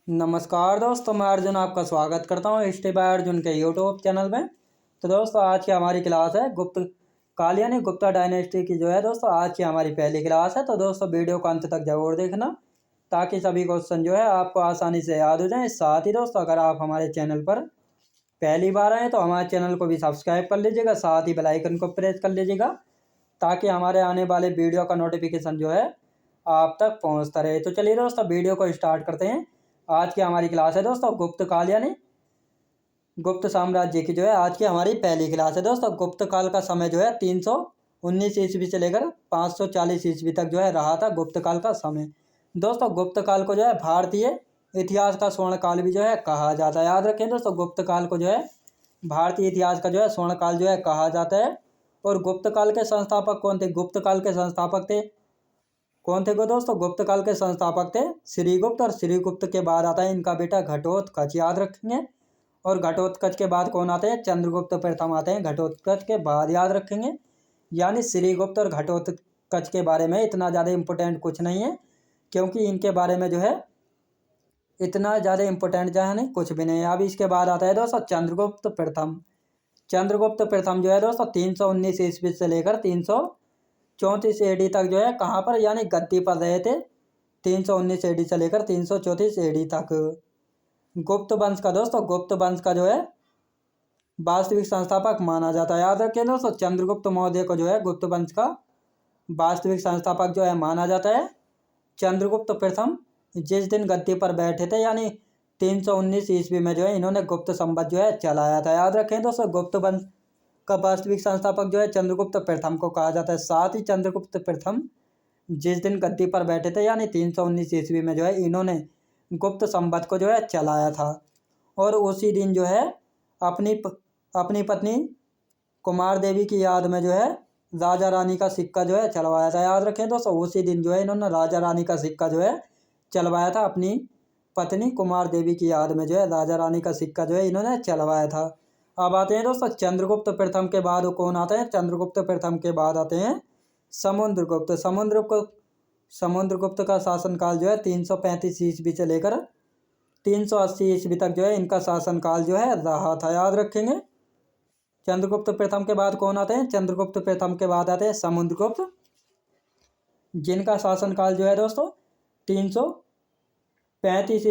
नमस्कार दोस्तों, मैं अर्जुन आपका स्वागत करता हूँ हिस्ट्री बाय अर्जुन के यूट्यूब चैनल में। तो दोस्तों, आज की हमारी क्लास है गुप्त काल यानी गुप्ता डायनेस्टी की जो है दोस्तों आज की हमारी पहली क्लास है। तो दोस्तों, वीडियो को अंत तक जरूर देखना ताकि सभी क्वेश्चन जो है आपको आसानी से याद हो जाए। साथ ही दोस्तों, अगर आप हमारे चैनल पर पहली बार आए तो हमारे चैनल को भी सब्सक्राइब कर लीजिएगा, साथ ही बेल आइकन को प्रेस कर लीजिएगा ताकि हमारे आने वाले वीडियो का नोटिफिकेशन जो है आप तक पहुँचता रहे। तो चलिए दोस्तों, वीडियो को स्टार्ट करते हैं। आज की हमारी क्लास है दोस्तों गुप्त काल यानी गुप्त साम्राज्य की जो है आज की हमारी पहली क्लास है। दोस्तों, गुप्त काल का समय जो है 319 ईस्वी से लेकर 540 ईस्वी तक जो है रहा था गुप्त काल का समय। दोस्तों, गुप्त काल को जो है भारतीय इतिहास का स्वर्ण काल भी जो है कहा जाता है। याद रखें दोस्तों, गुप्त काल को जो है भारतीय इतिहास का जो है स्वर्ण काल जो है कहा जाता है। और गुप्त काल के संस्थापक कौन थे? गुप्त काल के संस्थापक थे कौन थे को दोस्तों? गुप्त काल के संस्थापक थे श्रीगुप्त, और श्रीगुप्त के बाद आता है इनका बेटा घटोत्कच। याद रखेंगे। और घटोत्कच के बाद कौन आते हैं? चंद्रगुप्त प्रथम आते हैं घटोत्कच के बाद। याद रखेंगे। यानी श्रीगुप्त और घटोत्कच के बारे में इतना ज़्यादा इम्पोर्टेंट कुछ नहीं है, क्योंकि इनके बारे में जो है इतना ज़्यादा इम्पोर्टेंट जो है नहीं कुछ भी नहीं है। अब इसके बाद आता है दोस्तों चंद्रगुप्त प्रथम। चंद्रगुप्त प्रथम जो है दोस्तों 319 ईस्वी से लेकर 334 एडी तक जो है कहाँ पर यानी गद्दी पर रहे थे। 319 एडी से लेकर 334 एडी तक। गुप्त वंश का दोस्तों गुप्त वंश का जो है वास्तविक संस्थापक माना जाता है। याद रखें दोस्तों, चंद्रगुप्त मौर्य को जो है गुप्त वंश का वास्तविक संस्थापक जो है माना जाता है। चंद्रगुप्त प्रथम जिस दिन गद्दी पर बैठे थे यानी 319 ईस्वी में जो है इन्होंने गुप्त संवत जो है चलाया था। याद रखें दोस्तों, गुप्त वंश का वास्तविक संस्थापक जो है चंद्रगुप्त प्रथम को कहा जाता है। साथ ही चंद्रगुप्त प्रथम जिस दिन गद्दी पर बैठे थे यानी 319 ईस्वी में जो है इन्होंने गुप्त संवत को जो है चलाया था। और उसी दिन जो है अपनी पत्नी कुमार देवी की याद में जो है राजा रानी का सिक्का जो है चलवाया था। याद रखें दोस्तों, उसी दिन जो है इन्होंने राजा रानी का सिक्का जो है चलवाया था। अपनी पत्नी कुमार देवी की याद में जो है राजा रानी का सिक्का जो है इन्होंने चलवाया था। अब आते हैं दोस्तों चंद्रगुप्त प्रथम के बाद कौन आते हैं? चंद्रगुप्त प्रथम के बाद आते हैं समुद्रगुप्त। समुद्रगुप्त का शासनकाल जो है 335 ईस्वी से लेकर 380 ईस्वी तक जो है इनका शासनकाल जो है रहा था। याद रखेंगे। चंद्रगुप्त प्रथम के बाद कौन आते हैं? चंद्रगुप्त प्रथम के बाद आते हैं समुद्रगुप्त, जिनका शासनकाल जो है दोस्तों 335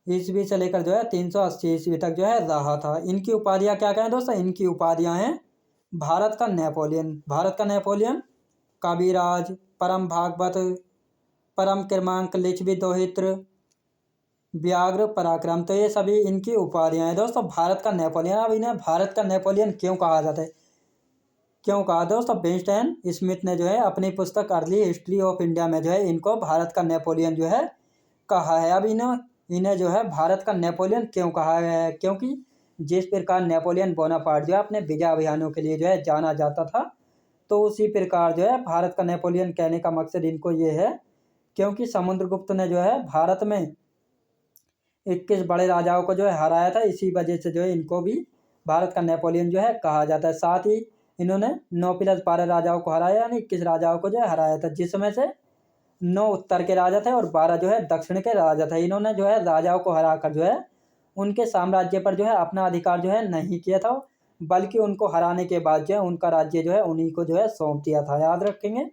ईस्वी से लेकर जो है 380 ईस्वी तक जो है रहा था। इनकी उपाधियाँ क्या क्या हैं दोस्तों? इनकी उपाधियाँ हैं भारत का नेपोलियन, कविराज, परम भागवत, परम क्रमांक, लिच्छवी दोहित्र, व्याघ्र पराक्रम। तो ये सभी इनकी उपाधियाँ हैं दोस्तों। भारत का नेपोलियन। अब इन्हें भारत का नेपोलियन क्यों कहा जाता है? क्यों कहा दोस्तों? विंस्टन स्मिथ ने जो है अपनी पुस्तक अर्ली हिस्ट्री ऑफ इंडिया में जो है इनको भारत का नेपोलियन जो है कहा है। अब इन्हें जो है भारत का नेपोलियन क्यों कहा गया है? क्योंकि जिस प्रकार नेपोलियन बोनापार्ट जो है अपने विजय अभियानों के लिए जो है जाना जाता था, तो उसी प्रकार जो है भारत का नेपोलियन कहने का मकसद इनको ये है, क्योंकि समुद्रगुप्त ने जो है भारत में 21 बड़े राजाओं को जो है हराया था। इसी वजह से जो है इनको भी भारत का नेपोलियन जो है कहा जाता है। साथ ही इन्होंने 9+12 राजाओं को हराया यानी 21 राजाओं को जो है हराया था, जिसमें से 9 उत्तर के राजा थे और 12 जो है दक्षिण के राजा थे। इन्होंने जो है राजाओं को हराकर जो है उनके साम्राज्य पर जो है अपना अधिकार जो है नहीं किया था, बल्कि उनको हराने के बाद जो है उनका राज्य जो है उन्हीं को जो है सौंप दिया था। याद रखेंगे।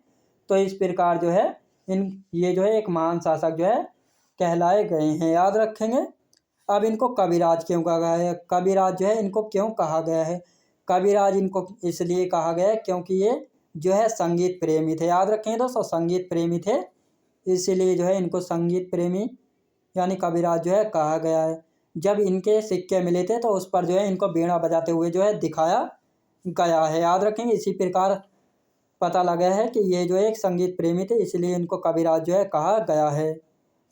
तो इस प्रकार जो है ये जो है एक महान शासक जो है कहलाए गए हैं। याद रखेंगे। अब इनको कविराज क्यों कहा गया है? कविराज जो है इनको क्यों कहा गया है? कविराज इनको इसलिए कहा गया है क्योंकि ये जो है संगीत प्रेमी थे। याद रखेंगे दोस्तों, संगीत प्रेमी थे, इसीलिए जो है इनको संगीत प्रेमी यानी कविराज जो है कहा गया है। जब इनके सिक्के मिले थे तो उस पर जो है इनको वीणा बजाते हुए जो है दिखाया गया है। याद रखेंगे। इसी प्रकार पता लगा है कि ये जो एक संगीत प्रेमी थे, इसलिए इनको कविराज जो है कहा गया है।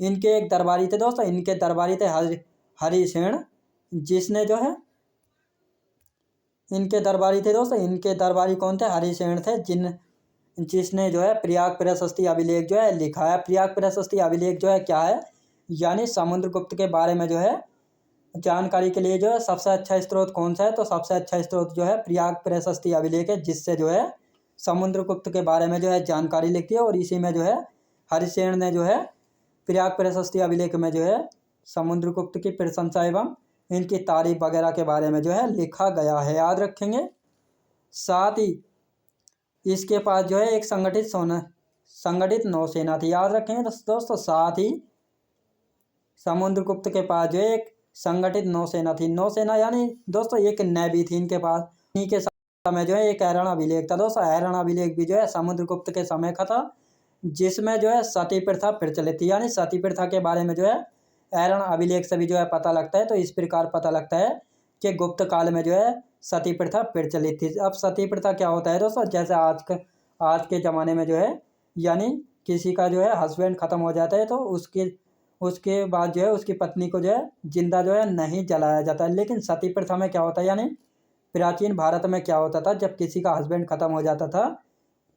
इनके एक दरबारी थे दोस्तों, इनके दरबारी थे हरिसेन, जिसने जो है इनके दरबारी कौन थे? हरिसेन थे, जिसने जो है प्रयाग प्रशस्ति अभिलेख जो है लिखा है। प्रयाग प्रशस्ति अभिलेख जो है क्या है? यानी समुद्रगुप्त के बारे में जो है जानकारी के लिए जो है सबसे अच्छा स्रोत कौन सा है? तो सबसे अच्छा स्रोत जो है प्रयाग प्रशस्ति अभिलेख है, जिससे जो है समुद्रगुप्त के बारे में जो है जानकारी लिखती है। और इसी में जो है हरिसेन ने जो है प्रयाग प्रशस्ति अभिलेख में जो है समुद्रगुप्त की प्रशंसा एवं इनकी तारीफ वगैरह के बारे में जो है लिखा गया है, याद रखेंगे। साथ ही इसके पास जो है एक संगठित नौसेना थी, याद रखेंगे दोस्तों। साथ ही समुद्रगुप्त के पास जो है एक संगठित नौसेना थी। नौसेना यानी दोस्तों एक नेवी थी इनके पास। इन्हीं के समय जो है एक ऐरण अभिलेख था दोस्तों। ऐरण अभिलेख भी जो है समुद्रगुप्त के समय का था, जिसमें जो है सती प्रथा प्रचलित थी। यानी सती प्रथा के बारे में जो है ऐरण अभिलेख से भी जो है पता लगता है। तो इस प्रकार पता लगता है कि गुप्त काल में जो है सती प्रथा प्रचलित थी। अब सती प्रथा क्या होता है दोस्तों, जैसे आज के ज़माने में जो है यानी किसी का जो है हस्बैंड ख़त्म हो जाता है तो उसके बाद जो है उसकी पत्नी को जो है जिंदा जो है नहीं जलाया जाता है। लेकिन सती प्रथा में क्या होता है, यानी प्राचीन भारत में क्या होता था, जब किसी का हस्बैंड ख़त्म हो जाता था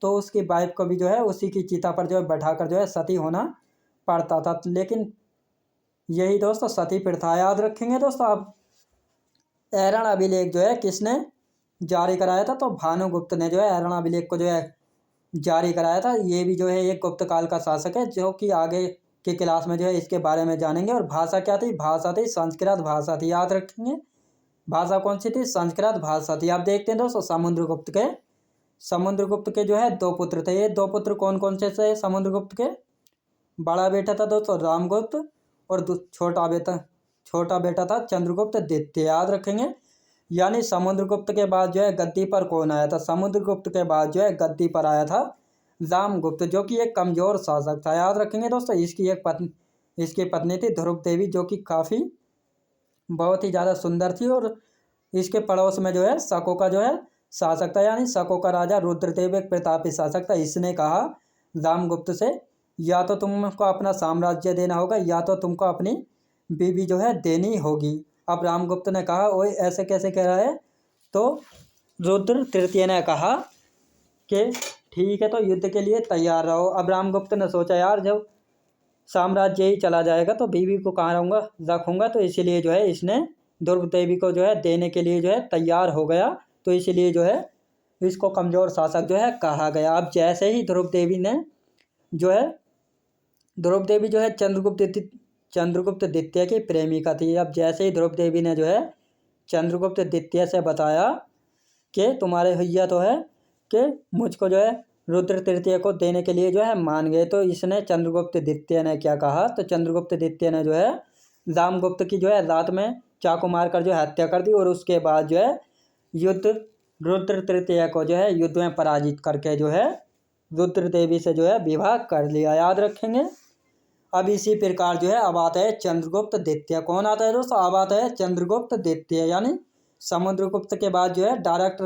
तो उसकी वाइफ को भी जो है उसी की चिता पर जो है बैठाकर जो है सती होना पड़ता था। लेकिन यही दोस्तों सती प्रथा, याद रखेंगे दोस्तों। अब ऐरण अभिलेख जो है किसने जारी कराया था, तो भानुगुप्त ने जो है ऐरण अभिलेख को जो है जारी कराया था। ये भी जो है एक गुप्त काल का शासक है, जो कि आगे के क्लास में जो है इसके बारे में जानेंगे। और भाषा क्या थी, भाषा थी संस्कृत भाषा थी, याद रखेंगे। भाषा कौन सी थी, संस्कृत भाषा थी। आप देखते हैं दोस्तों समुद्रगुप्त के जो है दो पुत्र थे। ये दो पुत्र कौन कौन से थे समुद्रगुप्त के। बड़ा बेटा था दोस्तों रामगुप्त और छोटा बेटा था चंद्रगुप्त द्वितीय, याद रखेंगे। यानी समुद्रगुप्त के बाद जो है गद्दी पर कौन आया था, समुद्रगुप्त के बाद जो है गद्दी पर आया था रामगुप्त, जो कि एक कमजोर शासक था, याद रखेंगे दोस्तों। इसकी पत्नी थी ध्रुव देवी, जो कि काफ़ी बहुत ही ज़्यादा सुंदर थी। और इसके पड़ोस में जो है शकों का जो है शासक था, यानी शकों का राजा रुद्रदेव एक प्रतापी शासक था। इसने कहा रामगुप्त से, या तो तुमको अपना साम्राज्य देना होगा या तो तुमको अपनी बीवी जो है देनी होगी। अब रामगुप्त ने कहा, ओए ऐसे कैसे कह रहा है। तो रुद्र तृतीय ने कहा कि ठीक है, तो युद्ध के लिए तैयार रहो। अब रामगुप्त ने सोचा, यार जब साम्राज्य ही चला जाएगा तो बीवी को कहाँ रखूँगा। तो इसीलिए जो है इसने ध्रुव देवी को जो है देने के लिए जो है तैयार हो गया। तो इसीलिए जो है इसको कमज़ोर शासक जो है कहा गया। अब जैसे ही ध्रुव देवी जो है चंद्रगुप्त द्वितीय की प्रेमिका थी। अब जैसे ही ध्रुव देवी ने जो है चंद्रगुप्त द्वितीय से बताया कि तुम्हारे भैया तो है कि मुझको जो है रुद्र तृतीय को देने के लिए जो है मान गए। तो इसने चंद्रगुप्त द्वितीय ने क्या कहा, तो चंद्रगुप्त द्वितीय ने जो है रामगुप्त की जो है रात में चाकू मारकर जो है हत्या कर दी। और उसके बाद जो है रुद्र तृतीय को जो है युद्ध में पराजित करके जो है रुद्र देवी से जो है विवाह कर लिया, याद रखेंगे। अब इसी प्रकार जो है अब आता है चंद्रगुप्त द्वितीय। कौन आता है दोस्तों, अब आता है चंद्रगुप्त द्वितीय। यानी समुद्रगुप्त के बाद जो है डायरेक्ट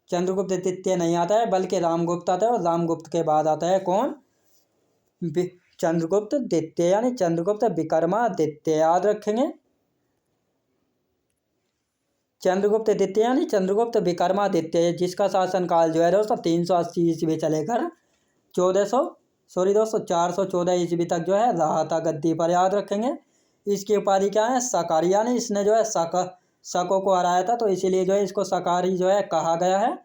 चंद्रगुप्त द्वितीय नहीं आता है, बल्कि रामगुप्त आता है। और रामगुप्त के बाद आता है कौन, चंद्रगुप्त द्वितीय, यानी चंद्रगुप्त विक्रमादित्य, याद रखेंगे। चंद्रगुप्त द्वितीय यानी चंद्रगुप्त विक्रमादित्य, जिसका शासनकाल जो है दोस्तों 380 ईस्वी से लेकर 414 ईस्वी तक जो है रहा था गद्दी पर, याद रखेंगे। इसकी उपाधि क्या है, सकारी, यानी इसने जो है शकों को हराया था, तो इसीलिए जो है इसको सकारी जो है कहा गया है।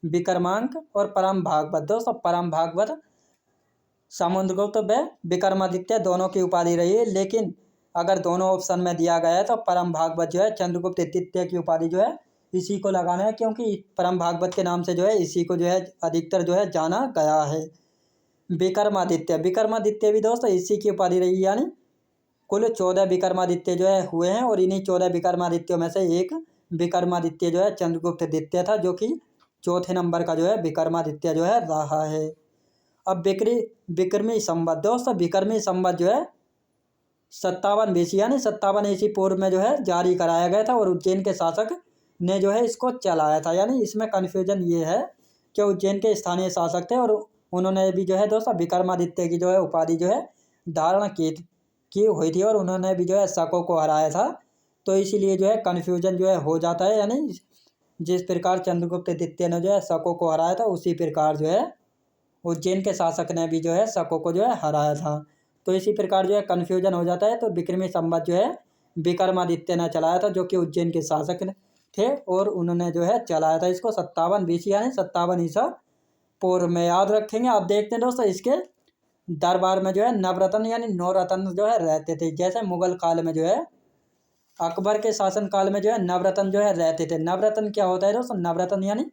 विक्रमांक और परम भागवत, दोस्तों परम भागवत समुद्रगुप्त व विक्रमादित्य दोनों की उपाधि रही है। लेकिन अगर दोनों ऑप्शन में दिया गया है तो परम भागवत जो है चंद्रगुप्त द्वितीय की उपाधि जो है इसी को लगाना है, क्योंकि परम भागवत के नाम से जो है इसी को जो है अधिकतर जो है जाना गया है। विक्रमादित्य भी दोस्तों इसी की उपाधि रही, यानी कुल 14 विक्रमादित्य जो है हुए हैं। और इन्हीं 14 विक्रमादित्यों में से एक विक्रमादित्य जो है चंद्रगुप्त द्वितीय था, जो कि चौथे नंबर का जो है विक्रमादित्य जो है रहा है। अब विक्रमी संवत, दोस्तों विक्रमी संवत जो है 57 BC यानी 57 ईस्वी पूर्व में जो है जारी कराया गया था। और उज्जैन के शासक ने जो है इसको चलाया था। यानी इसमें कन्फ्यूजन ये है कि उज्जैन के स्थानीय शासक थे और उन्होंने भी जो है दोस्तों विक्रमादित्य की जो है उपाधि जो है धारण की हुई थी, और उन्होंने भी जो है शकों को हराया था। तो इसीलिए जो है कन्फ्यूजन जो है हो जाता है। यानी जिस प्रकार चंद्रगुप्त द्वितीय ने जो है शकों को हराया था, उसी प्रकार जो है उज्जैन के शासक ने भी जो है शकों को जो है हराया था। तो इसी प्रकार जो है कन्फ्यूजन हो जाता है। तो विक्रमी संवत जो है विक्रमादित्य ने चलाया था, जो कि उज्जैन के शासक थे, और उन्होंने जो है चलाया था इसको 57 BC यानी 57 ईसा पूर्व में, याद रखेंगे। आप देखते हैं दोस्तों इसके दरबार में जो है नवरत्न यानी 9 रत्न जो है रहते थे। जैसे मुगल काल में जो है, अकबर के शासन काल में जो है नवरत्न जो है रहते थे। नवरत्न क्या होता है दोस्तों? नवरत्न यानी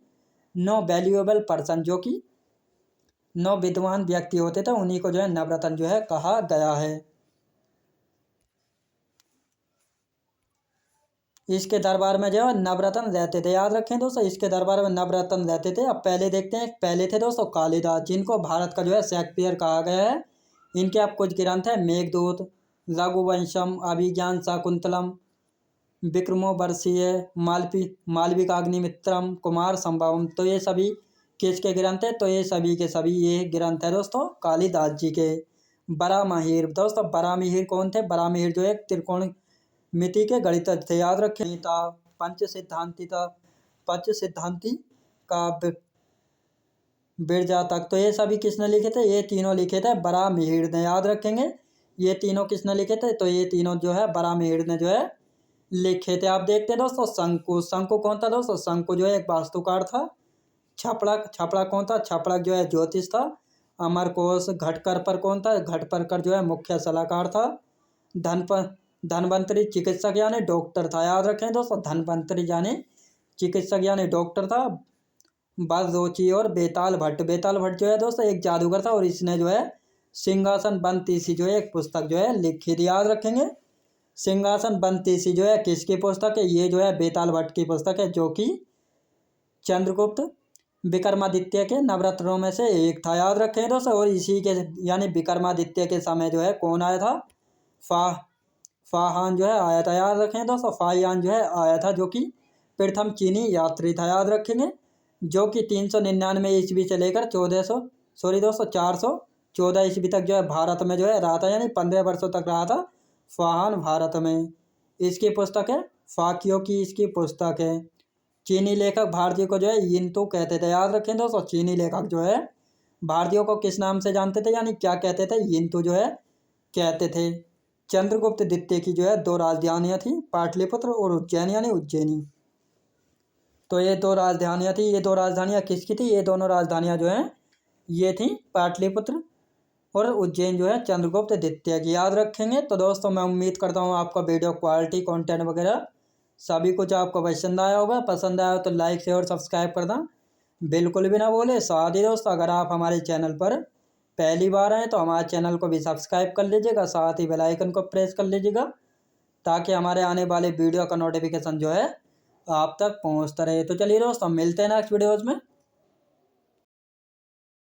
9 वैल्यूएबल पर्सन, जो कि 9 विद्वान व्यक्ति होते थे, उन्हीं को जो है नवरत्न जो है कहा गया है। इसके दरबार में जो है नवरत्न रहते थे। याद रखें दोस्तों, इसके दरबार में नवरत्न रहते थे। अब पहले देखते हैं, पहले थे दोस्तों कालिदास, जिनको भारत का जो है शेक्सपियर कहा गया है। इनके अब कुछ ग्रंथ है: मेघदूत, रघुवंशम, अभिज्ञान शाकुंतलम, विक्रमोर्वशीय, मालविकाग्निमित्रम, कुमार संभवम। तो ये सभी किसके ग्रंथ है? तो ये सभी के सभी ये ग्रंथ है दोस्तों कालिदास जी के। बराहमिहिर, दोस्तों बराहमिहिर कौन थे? बराहमिहिर जो है त्रिकोण मिति के गणितज्ञ थे। याद रखें था। पंच सिद्धांति था, पंच सिद्धांति का बिरजा तक। तो ये सभी किसने लिखे थे? ये तीनों लिखे थे बराहमिहिर ने। याद रखेंगे, ये तीनों किसने लिखे थे? तो ये तीनों जो है बराहमिहिर ने जो है लिखे थे। आप देखते हैं दोस्तों शंकु। शंकु कौन था दोस्तों? शंकु जो है एक वास्तुकार था। छपड़क, छपड़क कौन था? छपड़क जो है ज्योतिष था। अमरकोश, घटकर कौन था? घटकर जो है मुख्य सलाहकार था। धनवंतरी चिकित्सक यानी डॉक्टर था। याद रखें दोस्तों, धनवंतरी यानी चिकित्सक यानी डॉक्टर था। बरदोची और बेताल भट्ट, बेताल भट्ट जो है दोस्तों एक जादूगर था, और इसने जो है सिंहासन बनतीसी जो है एक पुस्तक जो है लिखी थी। याद रखेंगे, सिंहासन बनतीसी जो है किसकी पुस्तक है? ये जो है बेताल भट्ट की पुस्तक है, जो कि चंद्रगुप्त विक्रमादित्य के नवरत्नों में से एक था। याद रखें दोस्तों, और इसी के यानी विक्रमादित्य के समय जो है कौन आया था? फाहान जो है आया था। याद रखें दोस्तों, फाहियान जो है आया था, जो कि प्रथम चीनी यात्री था। याद रखेंगे, जो कि 399 ईस्वी से लेकर 414 ईस्वी तक जो है भारत में जो है रहा था, यानी 15 वर्षों तक रहा था फाहान भारत में। इसकी पुस्तक है फाकियों की, इसकी पुस्तक है। चीनी लेखक भारतीयों को जो है यिंतु कहते थे। याद रखें दोस्तों, चीनी लेखक जो है भारतीयों को किस नाम से जानते थे, यानी क्या कहते थे? यिंतु जो है कहते थे। चंद्रगुप्त द्वितीय की जो है 2 राजधानियाँ थी, पाटलिपुत्र और उज्जैन यानी उज्जैनी। तो ये 2 राजधानियाँ थी। ये 2 राजधानियाँ किसकी थी? ये दोनों राजधानियाँ जो हैं ये थी पाटलिपुत्र और उज्जैन जो है चंद्रगुप्त द्वितीय की। याद रखेंगे। तो दोस्तों मैं उम्मीद करता हूँ आपका वीडियो क्वालिटी, कंटेंट वगैरह सभी कुछ आपको पसंद आया होगा। पसंद आया हो तो लाइक शेयर और सब्सक्राइब करना बिल्कुल भी ना भूले। साथ ही दोस्तों, अगर आप हमारे चैनल पर पहली बार आए तो हमारे चैनल को भी सब्सक्राइब कर लीजिएगा, साथ ही बेल आइकन को प्रेस कर लीजिएगा, ताकि हमारे आने वाले वीडियो का नोटिफिकेशन जो है आप तक पहुंचता रहे। तो चलिए दोस्तों, मिलते हैं नेक्स्ट वीडियोज़ में।